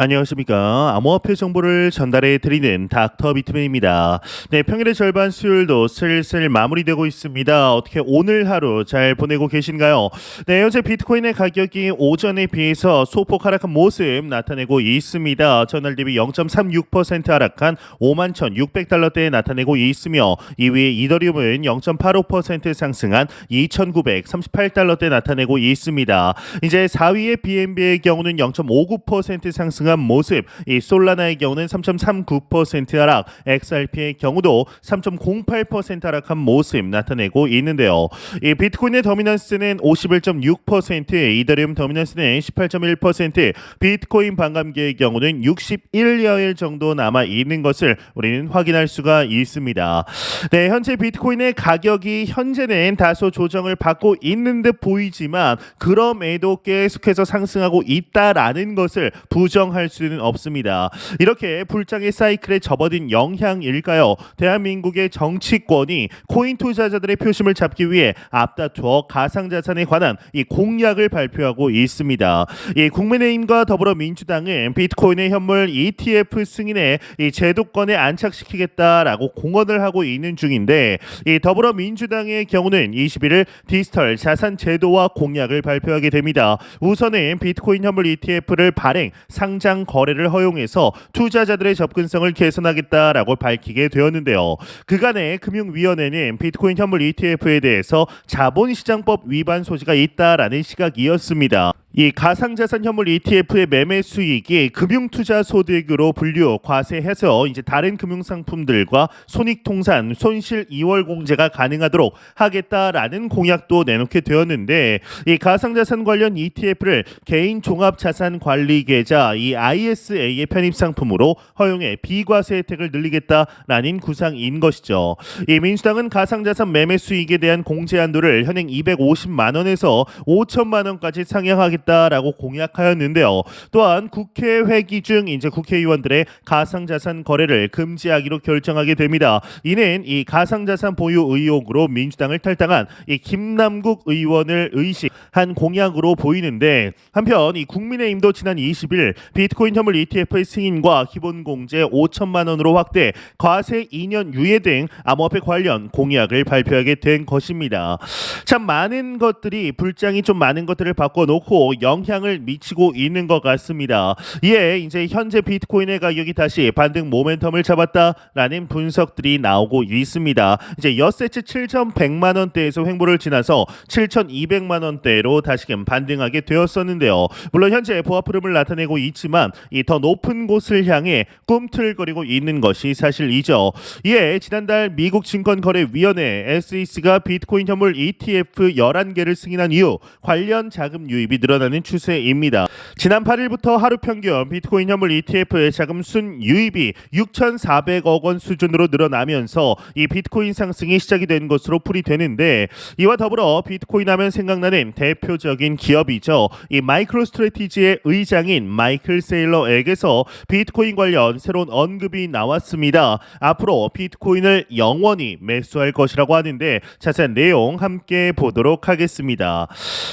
안녕하십니까. 암호화폐 정보를 전달해 드리는 닥터 비트맨입니다. 네, 평일의 절반 수요일도 슬슬 마무리되고 있습니다. 어떻게 오늘 하루 잘 보내고 계신가요? 네, 현재 비트코인의 가격이 오전에 비해서 소폭 하락한 모습 나타내고 있습니다. 전날 대비 0.36% 하락한 51,600달러대에 나타내고 있으며 이외에 이더리움은 0.85% 상승한 2,938달러대 나타내고 있습니다. 이제 4위의 BNB의 경우는 0.59% 상승한 모습, 이 솔라나의 경우는 3.39% 하락, XRP의 경우도 3.08% 하락한 모습 나타내고 있는데요. 이 비트코인의 더미넌스는 51.6%, 이더리움 더미넌스는 18.1%, 비트코인 반감기의 경우는 61여일 정도 남아 있는 것을 우리는 확인할 수가 있습니다. 네, 현재 비트코인의 가격이 현재는 다소 조정을 받고 있는 듯 보이지만 그럼에도 계속해서 상승하고 있다라는 것을 부정할 수는 없습니다. 이렇게 불장의 사이클에 접어든 영향일까요? 대한민국의 정치권이 코인 투자자들의 표심을 잡기 위해 앞다투어 가상자산에 관한 이 공약을 발표하고 있습니다. 이 국민의힘과 더불어민주당은 비트코인의 현물 ETF 승인에 이 제도권에 안착시키겠다라고 공언을 하고 있는 중인데, 이 더불어민주당의 경우는 21일 디지털 자산 제도와 공약을 발표하게 됩니다. 우선은 비트코인 현물 ETF를 발행, 상장, 거래를 허용해서 투자자들의 접근성을 개선하겠다라고 밝히게 되었는데요. 그간의 금융위원회는 비트코인 현물 ETF에 대해서 자본시장법 위반 소지가 있다라는 시각이었습니다. 이 가상자산 현물 ETF의 매매 수익이 금융투자 소득으로 분류 과세해서 이제 다른 금융상품들과 손익통산 손실 2월 공제가 가능하도록 하겠다라는 공약도 내놓게 되었는데, 이 가상자산 관련 ETF를 개인 종합자산 관리 계좌 이 ISA의 편입 상품으로 허용해 비과세 혜택을 늘리겠다라는 구상인 것이죠. 이 민주당은 가상자산 매매 수익에 대한 공제 한도를 현행 250만 원에서 5천만 원까지 상향하겠다 라고 공약하였는데요. 또한 국회 회기 중 이제 국회의원들의 가상자산 거래를 금지하기로 결정하게 됩니다. 이는 이 가상자산 보유 의혹으로 민주당을 탈당한 이 김남국 의원을 의식한 공약으로 보이는데, 한편 이 국민의힘도 지난 20일 비트코인 현물 ETF의 승인과 기본 공제 5천만 원으로 확대, 과세 2년 유예 등 암호화폐 관련 공약을 발표하게 된 것입니다. 참 많은 것들이 불장이 좀 많은 것들을 바꿔놓고 영향을 미치고 있는 것 같습니다. 이에 이제 현재 비트코인의 가격이 다시 반등 모멘텀을 잡았다라는 분석들이 나오고 있습니다. 이제 엿새째 7,100만 원대에서 횡보를 지나서 7,200만 원대로 다시금 반등하게 되었었는데요. 물론 현재 보합 흐름을 나타내고 있지만 이 더 높은 곳을 향해 꿈틀거리고 있는 것이 사실이죠. 이에 지난달 미국 증권거래위원회 SEC가 비트코인 현물 ETF 11개를 승인한 이후 관련 자금 유입이 늘어나는 추세입니다. 지난 8일부터 하루 평균 비트코인 현물 ETF의 자금 순 유입이 6,400억 원 수준으로 늘어나면서 이 비트코인 상승이 시작이 된 것으로 풀이되는데, 이와 더불어 비트코인 하면 생각나는 대표적인 기업이죠. 이 마이크로스트래티지의 의장인 마이클 세일러에게서 비트코인 관련 새로운 언급이 나왔습니다. 앞으로 비트코인을 영원히 매수할 것이라고 하는데 자세한 내용 함께 보도록 하겠습니다.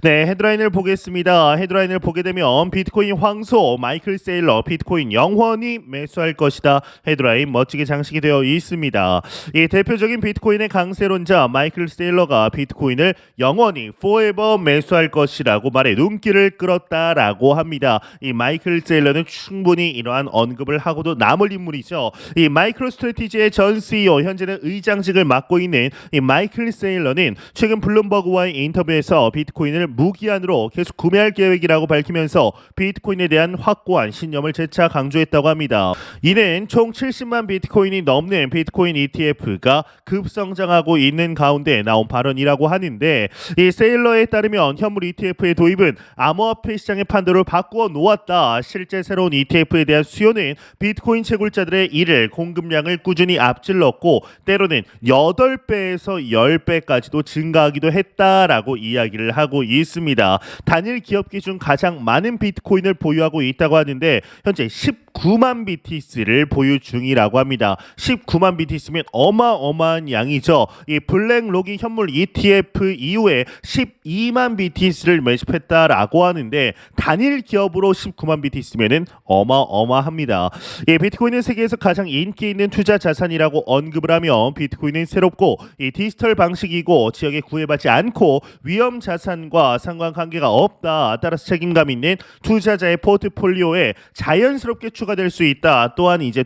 네, 헤드라인을 보겠습니다. 헤드라인을 보게 되면 비트코인 황소 마이클 세일러 비트코인 영원히 매수할 것이다. 헤드라인 멋지게 장식이 되어 있습니다. 이 대표적인 비트코인의 강세론자 마이클 세일러가 비트코인을 영원히 forever 매수할 것이라고 말해 눈길을 끌었다라고 합니다. 이 마이클 세일러는 충분히 이러한 언급을 하고도 남을 인물이죠. 이 마이크로스트래티지의 전 CEO, 현재는 의장직을 맡고 있는 이 마이클 세일러는 최근 블룸버그와의 인터뷰에서 비트코인을 무기한으로 계속 구매할 계획이라고 밝히면서 비트코인에 대한 확고한 신념을 재차 강조했다고 합니다. 이는 총 70만 비트코인이 넘는 비트코인 ETF가 급성장하고 있는 가운데 나온 발언이라고 하는데, 이 세일러에 따르면 현물 ETF의 도입은 암호화폐 시장의 판도를 바꾸어 놓았다. 실제 새로운 ETF에 대한 수요는 비트코인 채굴자들의 일을 공급량을 꾸준히 앞질렀고 때로는 8배에서 10배까지도 증가하기도 했다라고 이야기를 하고 있습니다. 단일 기업계 중 가장 많은 비트코인을 보유하고 있다고 하는데 현재 19만 BTC를 보유 중이라고 합니다. 19만 BTC면 어마어마한 양이죠. 이 블랙록이 현물 ETF 이후에 12만 BTC를 매집했다라고 하는데 단일 기업으로 19만 BTC면은 어마어마합니다. 이 비트코인은 세계에서 가장 인기 있는 투자 자산이라고 언급을 하며 비트코인은 새롭고 이 디지털 방식이고 지역에 구애받지 않고 위험 자산과 상관관계가 없다. 따라서 책임감 있는 투자자의 포트폴리오에 자연스럽게 추가될 수 있다. 또한 이제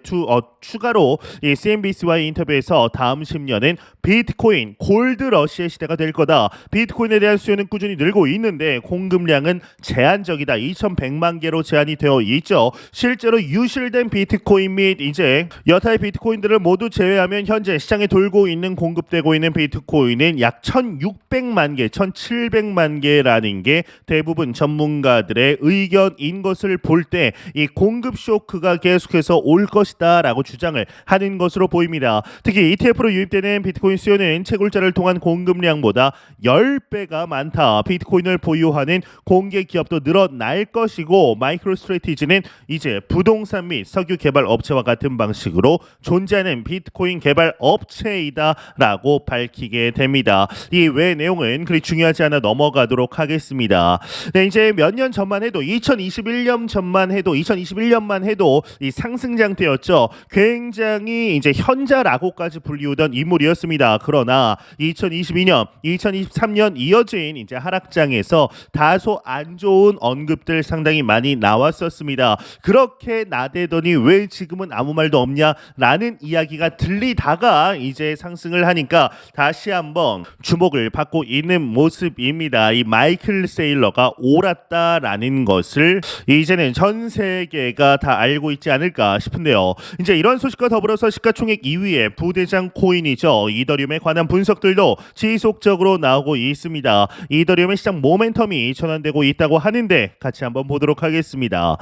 추가로 이 CNBC와의 인터뷰에서 다음 10년은 비트코인 골드러시의 시대가 될 거다. 비트코인에 대한 수요는 꾸준히 늘고 있는데 공급량은 제한적이다. 2,100만 개로 제한이 되어 있죠. 실제로 유실된 비트코인 및 이제 여타의 비트코인들을 모두 제외하면 현재 시장에 돌고 있는 공급되고 있는 비트코인은 약 1,600만 개, 1,700만 개라는 게 대부분 전문가들의 의견인 것을 볼 때 이 공급 쇼크가 계속해서 올 것이다라고 주장을 하는 것으로 보입니다. 특히 ETF로 유입되는 비트코인 수요는 채굴자를 통한 공급량보다 10배가 많다. 비트코인을 보유하는 공개 기업도 늘어날 것이고 마이크로스트래티지는 이제 부동산 및 석유 개발 업체와 같은 방식으로 존재하는 비트코인 개발 업체이다라고 밝히게 됩니다. 이 외 내용은 그리 중요하지 않아 넘어가도록 하겠습니다. 네, 이제 몇 년 전만 해도 2021년만 해도 이 상승장 때였죠. 굉장히 이제 현자라고까지 불리우던 인물이었습니다. 그러나 2022년, 2023년 이어진 이제 하락장에서 다소 안 좋은 언급들 상당히 많이 나왔었습니다. 그렇게 나대더니 왜 지금은 아무 말도 없냐라는 이야기가 들리다가 이제 상승을 하니까 다시 한번 주목을 받고 있는 모습입니다. 이 마이클 세일러가 옳았다라는 것을 이제는 전 세계가 다 알고 있지 않을까 싶은데요. 이제 이런 소식과 더불어서 시가총액 2위의 부대장 코인이죠. 이더리움에 관한 분석들도 지속적으로 나오고 있습니다. 이더리움의 시장 모멘텀이 전환되고 있다고 하는데 같이 한번 보도록 하겠습니다.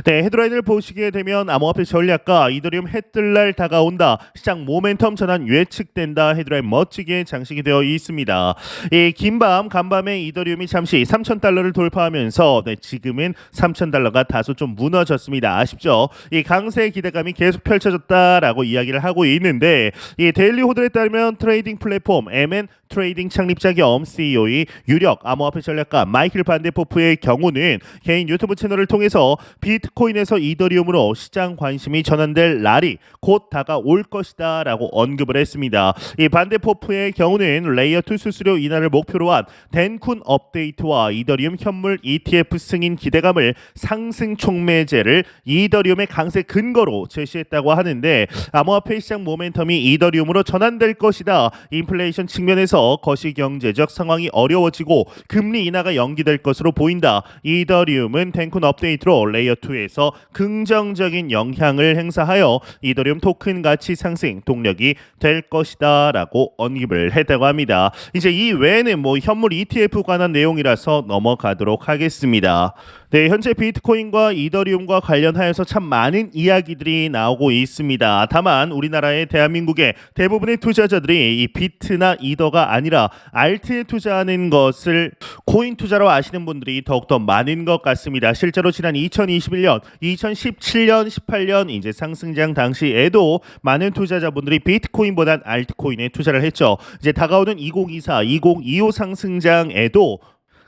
네, 헤드라인을 보시게 되면 암호화폐 전략가 이더리움 해뜰날 다가온다. 시장 모멘텀 전환 예측된다. 헤드라인 멋지게 장식이 되어 있습니다. 이 긴밤 간밤에 이더리움이 잠시 3,000달러를 돌파하면서 지금은 3,000달러가 다소 좀 무너졌습니다. 아쉽죠? 이 강세 기대감이 계속 펼쳐졌다라고 이야기를 하고 있는데 이 데일리 호들에 따르면 트레이딩 플랫폼 MN 트레이딩 창립자 겸 CEO의 유력 암호화폐 전략가 마이클 반데포프의 경우는 개인 유튜브 채널을 통해서 비트코인에서 이더리움으로 시장 관심이 전환될 날이 곧 다가올 것이다 라고 언급을 했습니다. 이 반데포프의 경우는 레이어 2 수수료 인하를 목표로 한 덴쿤 업데이트와 이더리움 현물 ETF 승인 기대감을 상승 촉매제를 이더리움의 강세 근거로 제시했다고 하는데 암호화폐 시장 모멘텀이 이더리움으로 전환될 것이다. 인플레이션 측면에서 거시경제적 상황이 어려워지고 금리 인하가 연기될 것으로 보인다. 이더리움은 덴쿤 업데이트로 레이어 2에서 긍정적인 영향을 행사하여 이더리움 토큰 가치 상승 동력이 될 것이다 라고 언급을 했다고 합니다. 이제 이 외에는 현물 ETF 관한 내용이라서 넘어가도록 하겠습니다. 네, 현재 비트코인과 이더리움과 관련하여서 참 많은 이야기들이 나오고 있습니다. 다만 우리나라의 대한민국의 대부분의 투자자들이 이 비트나 이더가 아니라 알트에 투자하는 것을 코인 투자로 아시는 분들이 더욱더 많은 것 같습니다. 실제로 지난 2021년, 2017년, 18년 이제 상승장 당시에도 많은 투자자분들이 비트코인보단 알트코인에 투자를 했죠. 이제 다가오는 2024, 2025 상승장에도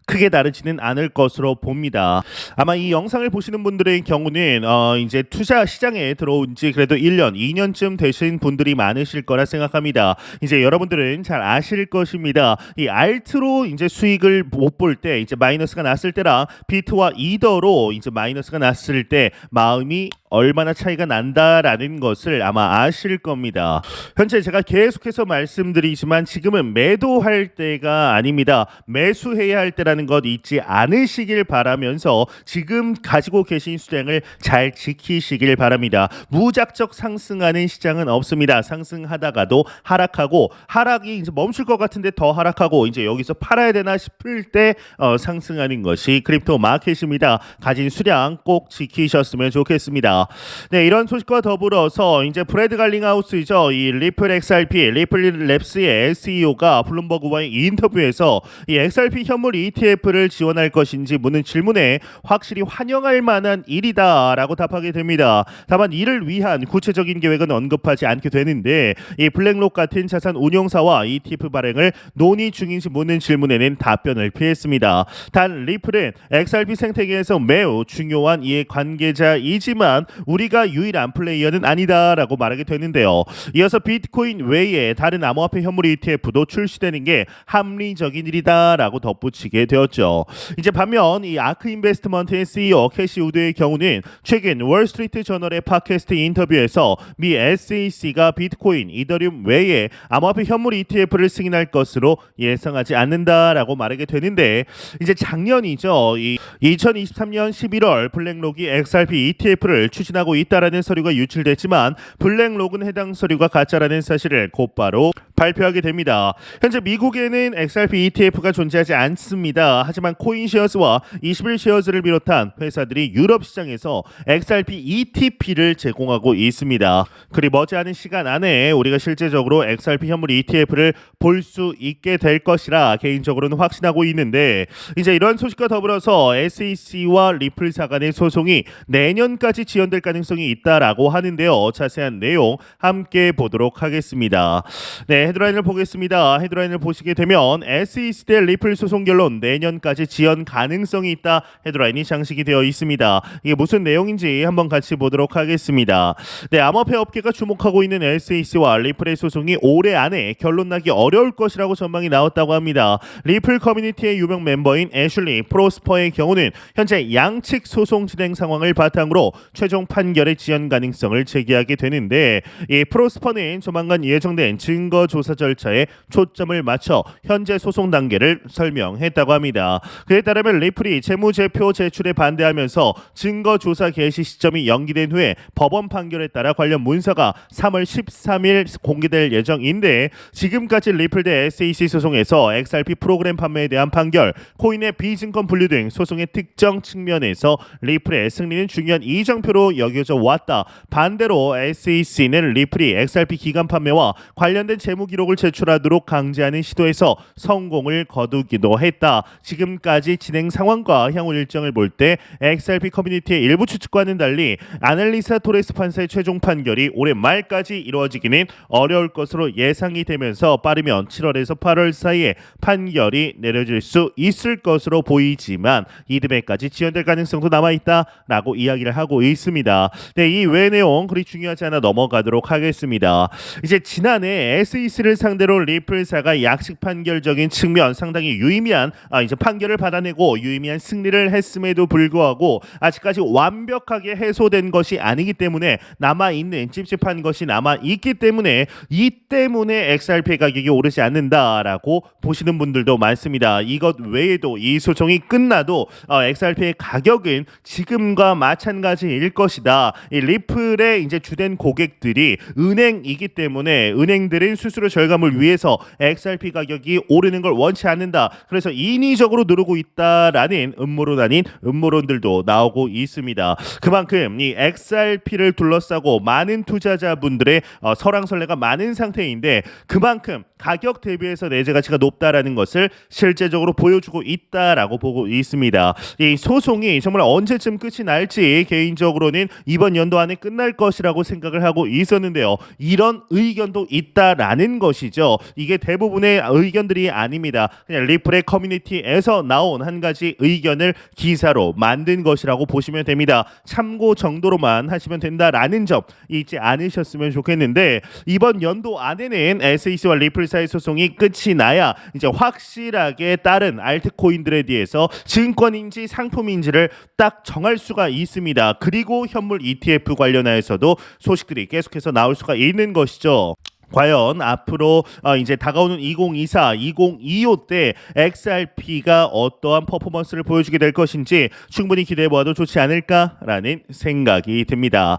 크게 다르지는 않을 것으로 봅니다. 아마 이 영상을 보시는 분들의 경우는 이제 투자 시장에 들어온 지 그래도 1년, 2년쯤 되신 분들이 많으실 거라 생각합니다. 이제 여러분들은 잘 아실 것입니다. 이 알트로 이제 수익을 못 볼 때 이제 마이너스가 났을 때랑 비트와 이더로 이제 마이너스가 났을 때 마음이 얼마나 차이가 난다라는 것을 아마 아실 겁니다. 현재 제가 계속해서 말씀드리지만 지금은 매도할 때가 아닙니다. 매수해야 할 때라는 것 잊지 않으시길 바라면서 지금 가지고 계신 수량을 잘 지키시길 바랍니다. 무작정 상승하는 시장은 없습니다. 상승하다가도 하락하고 하락이 이제 멈출 것 같은데 더 하락하고 이제 여기서 팔아야 되나 싶을 때 상승하는 것이 크립토 마켓입니다. 가진 수량 꼭 지키셨으면 좋겠습니다. 있습니다. 네, 이런 소식과 더불어서 이제 브래드 갈링하우스죠. 이 리플 XRP, 리플 랩스의 CEO가 블룸버그와의 인터뷰에서 이 XRP 현물 ETF를 지원할 것인지 묻는 질문에 확실히 환영할 만한 일이다라고 답하게 됩니다. 다만 이를 위한 구체적인 계획은 언급하지 않게 되는데 이 블랙록 같은 자산 운용사와 ETF 발행을 논의 중인지 묻는 질문에는 답변을 피했습니다. 단 리플은 XRP 생태계에서 매우 중요한 이해 관계자이지만 우리가 유일한 플레이어는 아니다라고 말하게 되는데요. 이어서 비트코인 외에 다른 암호화폐 현물 ETF도 출시되는 게 합리적인 일이다라고 덧붙이게 되었죠. 이제 반면 이 아크 인베스트먼트의 CEO 캐시 우드의 경우는 최근 월스트리트 저널의 팟캐스트 인터뷰에서 미 SEC가 비트코인, 이더리움 외에 암호화폐 현물 ETF를 승인할 것으로 예상하지 않는다라고 말하게 되는데 이제 작년이죠. 2023년 11월 블랙록이 XRP ETF를 추진하고 있다라는 서류가 유출됐지만 블랙록은 해당 서류가 가짜라는 사실을 곧바로 발표하게 됩니다. 현재 미국에는 XRP ETF가 존재하지 않습니다. 하지만 코인쉐어스와 21쉐어스를 비롯한 회사들이 유럽 시장에서 XRP ETP를 제공하고 있습니다. 그리 머지않은 시간 안에 우리가 실제적으로 XRP 현물 ETF를 볼 수 있게 될 것이라 개인적으로는 확신하고 있는데 이제 이러한 소식과 더불어서 SEC와 리플사 간의 소송이 내년까지 지연될 가능성이 있다라고 하는데요. 자세한 내용 함께 보도록 하겠습니다. 네, 헤드라인을 보겠습니다. 헤드라인을 보시게 되면 SEC 대 리플 소송 결론 내년까지 지연 가능성이 있다. 헤드라인이 장식이 되어 있습니다. 이게 무슨 내용인지 한번 같이 보도록 하겠습니다. 네, 암호화폐 업계가 주목하고 있는 SEC와 리플의 소송이 올해 안에 결론 나기 어려울 것이라고 전망이 나왔다고 합니다. 리플 커뮤니티의 유명 멤버인 애슐리 프로스퍼의 경우는 현재 양측 소송 진행 상황을 바탕으로 최종 판결의 지연 가능성을 제기하게 되는데 이 프로스퍼는 조만간 예정된 증거 조사 절차에 초점을 맞춰 현재 소송 단계를 설명했다고 합니다. 그에 따르면 리플이 재무제표 제출에 반대하면서 증거 조사 개시 시점이 연기된 후에 법원 판결에 따라 관련 문서가 3월 13일 공개될 예정인데 지금까지 리플 대 SEC 소송에서 XRP 프로그램 판매에 대한 판결, 코인의 비증권 분류 등 소송의 특정 측면에서 리플의 승리는 중요한 이정표로 여겨져 왔다. 반대로 SEC는 리플이 XRP 기간 판매와 관련된 재무 기록을 제출하도록 강제하는 시도에서 성공을 거두기도 했다. 지금까지 진행 상황과 향후 일정을 볼 때 XRP 커뮤니티의 일부 추측과는 달리 아날리사 토레스 판사의 최종 판결이 올해 말까지 이루어지기는 어려울 것으로 예상이 되면서 빠르면 7월에서 8월 사이에 판결이 내려질 수 있을 것으로 보이지만 이듬해까지 지연될 가능성도 남아있다라고 이야기를 하고 있습니다. 네, 이 외 내용 그리 중요하지 않아 넘어가도록 하겠습니다. 이제 지난해 SEC를 상대로 리플사가 약식 판결적인 측면 상당히 유의미한 이제 판결을 받아내고 유의미한 승리를 했음에도 불구하고 아직까지 완벽하게 해소된 것이 아니기 때문에 남아있는 찝찝한 것이 남아있기 때문에 이 때문에 XRP 가격이 오르지 않는다라고 보시는 분들도 많습니다. 이것 외에도 이 소송이 끝나도 XRP의 가격은 지금과 마찬가지일 것이다. 이 리플의 이제 주된 고객들이 은행이기 때문에 은행들은 수수료 절감을 위해서 XRP 가격이 오르는 걸 원치 않는다. 그래서 인위적으로 누르고 있다라는 음모론 아닌 음모론들도 나오고 있습니다. 그만큼 이 XRP를 둘러싸고 많은 투자자분들의 설왕설래가 많은 상태인데 그만큼 가격 대비해서 내재 가치가 높다라는 것을 실제적으로 보여주고 있다라고 보고 있습니다. 이 소송이 정말 언제쯤 끝이 날지 개인적으로는 이번 연도 안에 끝날 것이라고 생각을 하고 있었는데요. 이런 의견도 있다라는 것이죠. 이게 대부분의 의견들이 아닙니다. 그냥 리플의 커뮤니티에서 나온 한 가지 의견을 기사로 만든 것이라고 보시면 됩니다. 참고 정도로만 하시면 된다라는 점 잊지 않으셨으면 좋겠는데 이번 연도 안에는 SEC와 리플 사이 소송이 끝이 나야 이제 확실하게 다른 알트코인들에 대해서 증권인지 상품인지를 딱 정할 수가 있습니다. 그리고 현물 ETF 관련하여서도 소식들이 계속해서 나올 수가 있는 것이죠. 과연 앞으로 이제 다가오는 2024, 2025 때 XRP가 어떠한 퍼포먼스를 보여주게 될 것인지 충분히 기대해 보아도 좋지 않을까라는 생각이 듭니다.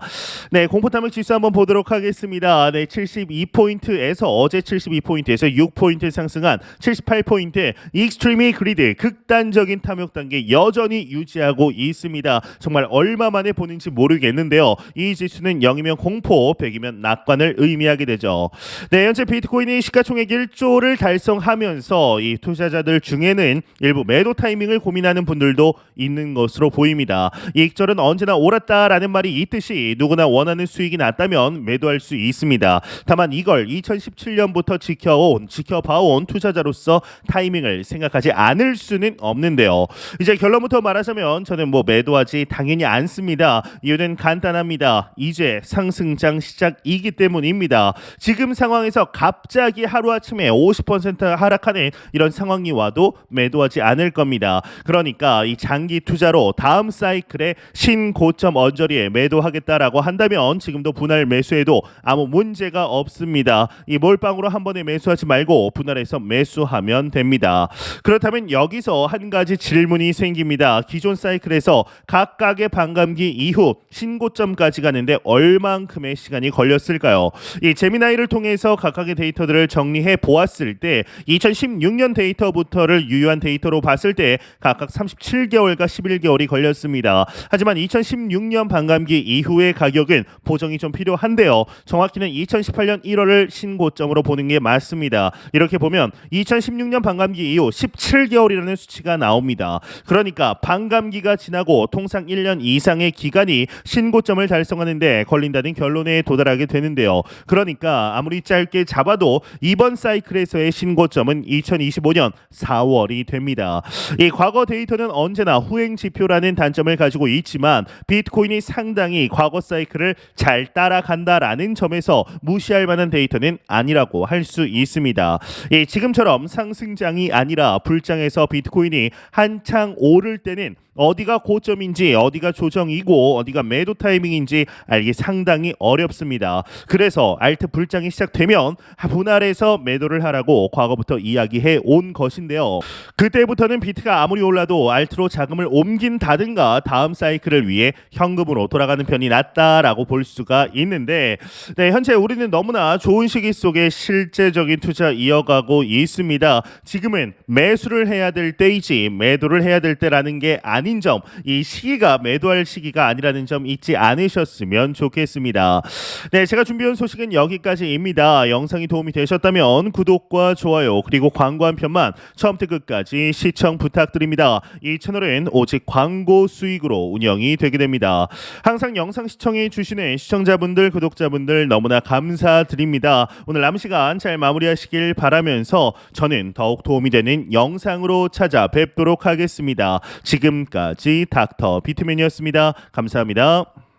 네, 공포탐욕 지수 한번 보도록 하겠습니다. 네, 72포인트에서 어제 72포인트에서 6포인트 상승한 78포인트 익스트리미 그리드 극단적인 탐욕 단계 여전히 유지하고 있습니다. 정말 얼마 만에 보는지 모르겠는데요. 이 지수는 0이면 공포, 100이면 낙관을 의미하게 되죠. 네, 현재 비트코인이 시가총액 1조를 달성하면서 이 투자자들 중에는 일부 매도 타이밍을 고민하는 분들도 있는 것으로 보입니다. 이익절은 언제나 옳았다라는 말이 있듯이 누구나 원하는 수익이 났다면 매도할 수 있습니다. 다만 이걸 2017년부터 지켜봐온 투자자로서 타이밍을 생각하지 않을 수는 없는데요. 이제 결론부터 말하자면 저는 매도하지 당연히 않습니다. 이유는 간단합니다. 이제 상승장 시작이기 때문입니다. 지금 상황에서 갑자기 하루아침에 50% 하락하는 이런 상황이 와도 매도하지 않을 겁니다. 그러니까 이 장기 투자로 다음 사이클에 신고점 언저리에 매도하겠다라고 한다면 지금도 분할 매수해도 아무 문제가 없습니다. 이 몰빵으로 한 번에 매수하지 말고 분할해서 매수하면 됩니다. 그렇다면 여기서 한 가지 질문이 생깁니다. 기존 사이클에서 각각의 반감기 이후 신고점까지 가는데 얼만큼의 시간이 걸렸을까요? 이 제미나이를 통해서 각각의 데이터들을 정리해 보았을 때 2016년 데이터부터를 유효한 데이터로 봤을 때 각각 37개월과 11개월이 걸렸습니다. 하지만 2016년 반감기 이후의 가격은 보정이 좀 필요한데요. 정확히는 2018년 1월을 신고점으로 보는 게 맞습니다. 이렇게 보면 2016년 반감기 이후 17개월이라는 수치가 나옵니다. 그러니까 반감기가 지나고 통상 1년 이상의 기간이 신고점을 달성하는데 걸린다는 결론에 도달하게 되는데요. 그러니까 아무리 짧게 잡아도 이번 사이클에서의 신고점은 2025년 4월이 됩니다. 이 과거 데이터는 언제나 후행 지표라는 단점을 가지고 있지만 비트코인이 상당히 과거 사이클을 잘 따라간다라는 점에서 무시할 만한 데이터는 아니라고 할 수 있습니다. 지금처럼 상승장이 아니라 불장에서 비트코인이 한창 오를 때는 어디가 고점인지 어디가 조정이고 어디가 매도 타이밍인지 알기 상당히 어렵습니다. 그래서 알트 불장이 시작되면 분할해서 매도를 하라고 과거부터 이야기해 온 것인데요. 그때부터는 비트가 아무리 올라도 알트로 자금을 옮긴다든가 다음 사이클을 위해 현금으로 돌아가는 편이 낫다라고 볼 수가 있는데 네, 현재 우리는 너무나 좋은 시기 속에 실제적인 투자 이어가고 있습니다. 지금은 매수를 해야 될 때이지 매도를 해야 될 때라는 게 아닌 점, 이 시기가 매도할 시기가 아니라는 점 잊지 않으셨으면 좋겠습니다. 네, 제가 준비한 소식은 여기까지입니다. 영상이 도움이 되셨다면 구독과 좋아요 그리고 광고 한 편만 처음부터 끝까지 시청 부탁드립니다. 이 채널은 오직 광고 수익으로 운영이 되게 됩니다. 항상 영상 시청해 주시는 시청자분들, 구독자분들 너무나 감사드립니다. 오늘 남은 시간 잘 마무리하시길 바라면서 저는 더욱 도움이 되는 영상으로 찾아뵙도록 하겠습니다. 지금까지 닥터 비트맨이었습니다. 감사합니다.